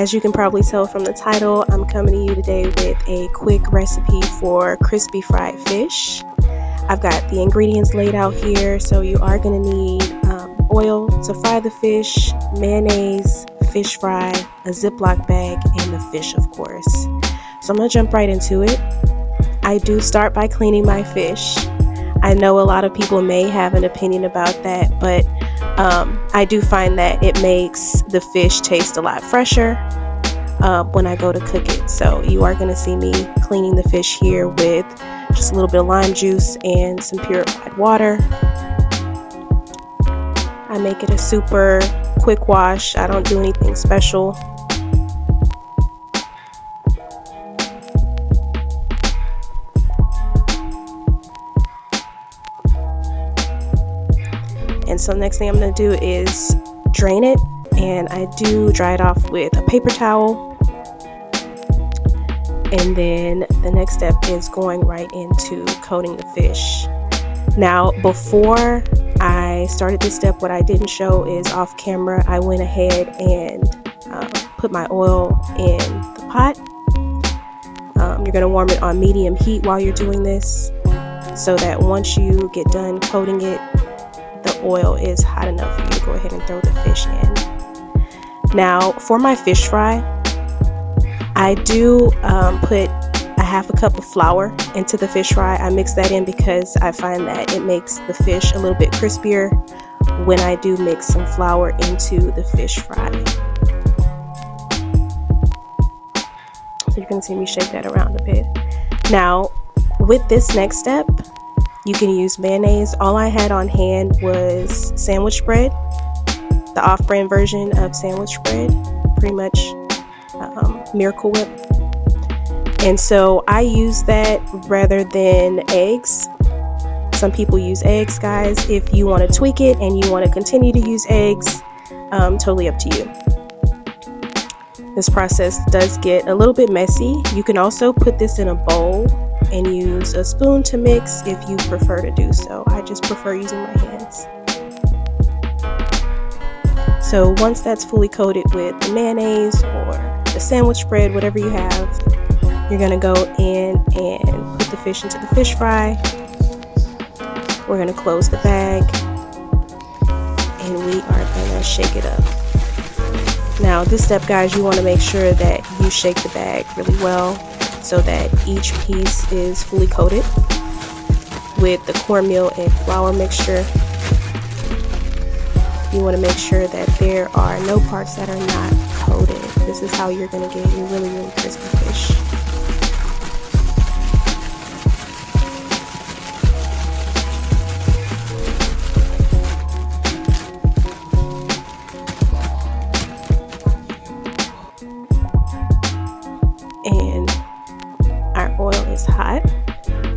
As you can probably tell from the title, I'm coming to you today with a quick recipe for crispy fried fish. I've got the ingredients laid out here, so you are going to need oil to fry the fish, mayonnaise, fish fry, a Ziploc bag, and the fish, of course. So I'm going to jump right into it. I do start by cleaning my fish. I know a lot of people may have an opinion about that, but I do find that it makes the fish taste a lot fresher when I go to cook it. So you are going to see me cleaning the fish here with just a little bit of lime juice and some purified water. I make it a super quick wash. I don't do anything special. And so next thing I'm going to do is drain it, and I do dry it off with a paper towel. And then the next step is going right into coating the fish. Now, before I started this step, what I didn't show is off camera, I went ahead and put my oil in the pot. You're going to warm it on medium heat while you're doing this, so that once you get done coating it, the oil is hot enough for you to go ahead and throw the fish in. Now, for my fish fry, I do put a half a cup of flour into the fish fry. I mix that in because I find that it makes the fish a little bit crispier when I do mix some flour into the fish fry. So you can see me shake that around a bit. Now, with this next step, you can use mayonnaise. All I had on hand was sandwich bread, the off-brand version of sandwich bread, pretty much Miracle Whip. And so I use that rather than eggs. Some people use eggs, guys. If you want to tweak it and you want to continue to use eggs, totally up to you. This process does get a little bit messy. You can also put this in a bowl and use a spoon to mix if you prefer to do so. I just prefer using my hands. So once that's fully coated with the mayonnaise or the sandwich bread, whatever you have, you're gonna go in and put the fish into the fish fry. We're gonna close the bag and we are gonna shake it up. Now this step, guys, you want to make sure that you shake the bag really well so that each piece is fully coated with the cornmeal and flour mixture. You want to make sure that there are no parts that are not coated. This is how you're going to get your really, really crispy fish. And our oil is hot.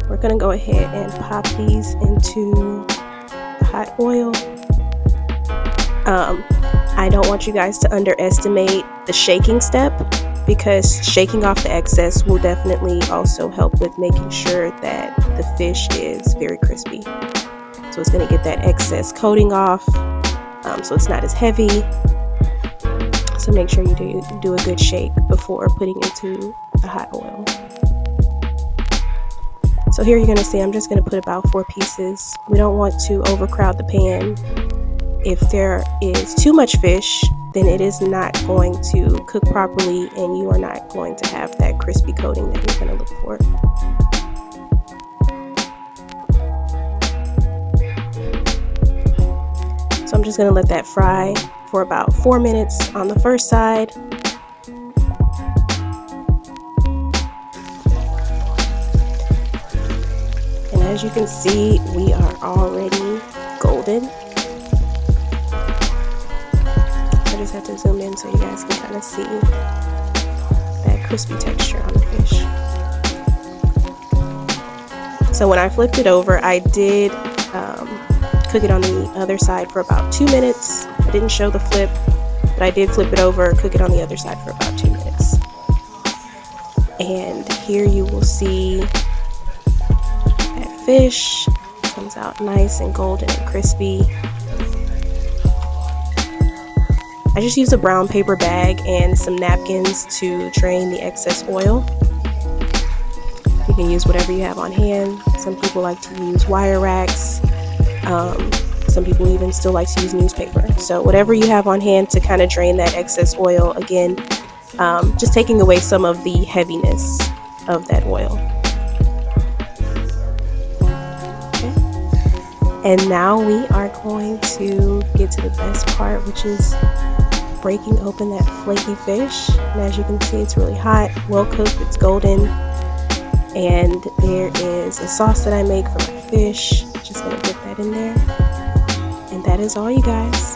We're going to go ahead and pop these into the hot oil. I don't want you guys to underestimate the shaking step, because shaking off the excess will definitely also help with making sure that the fish is very crispy. So it's going to get that excess coating off, so it's not as heavy. So make sure you do a good shake before putting into the hot oil. So here you're going to see I'm just going to put about 4 pieces. We don't want to overcrowd the pan. If there is too much fish, then it is not going to cook properly and you are not going to have that crispy coating that you're going to look for. So I'm just going to let that fry for about 4 minutes on the first side. And as you can see, we are already golden. I just have to zoom in so you guys can kind of see that crispy texture on the fish. So when I flipped it over, I did cook it on the other side for about 2 minutes. I didn't show the flip, but I did flip it over, cook it on the other side for about 2 minutes. And here you will see that fish comes out nice and golden and crispy. I just use a brown paper bag and some napkins to drain the excess oil. You can use whatever you have on hand. Some people like to use wire racks. Some people even still like to use newspaper. So whatever you have on hand to kind of drain that excess oil, again, just taking away some of the heaviness of that oil. Okay. And now we are going to get to the best part, which is breaking open that flaky fish. And as you can see, it's really hot, well cooked, it's golden. And there is a sauce that I make for my fish. Just gonna dip that in there. And that is all, you guys.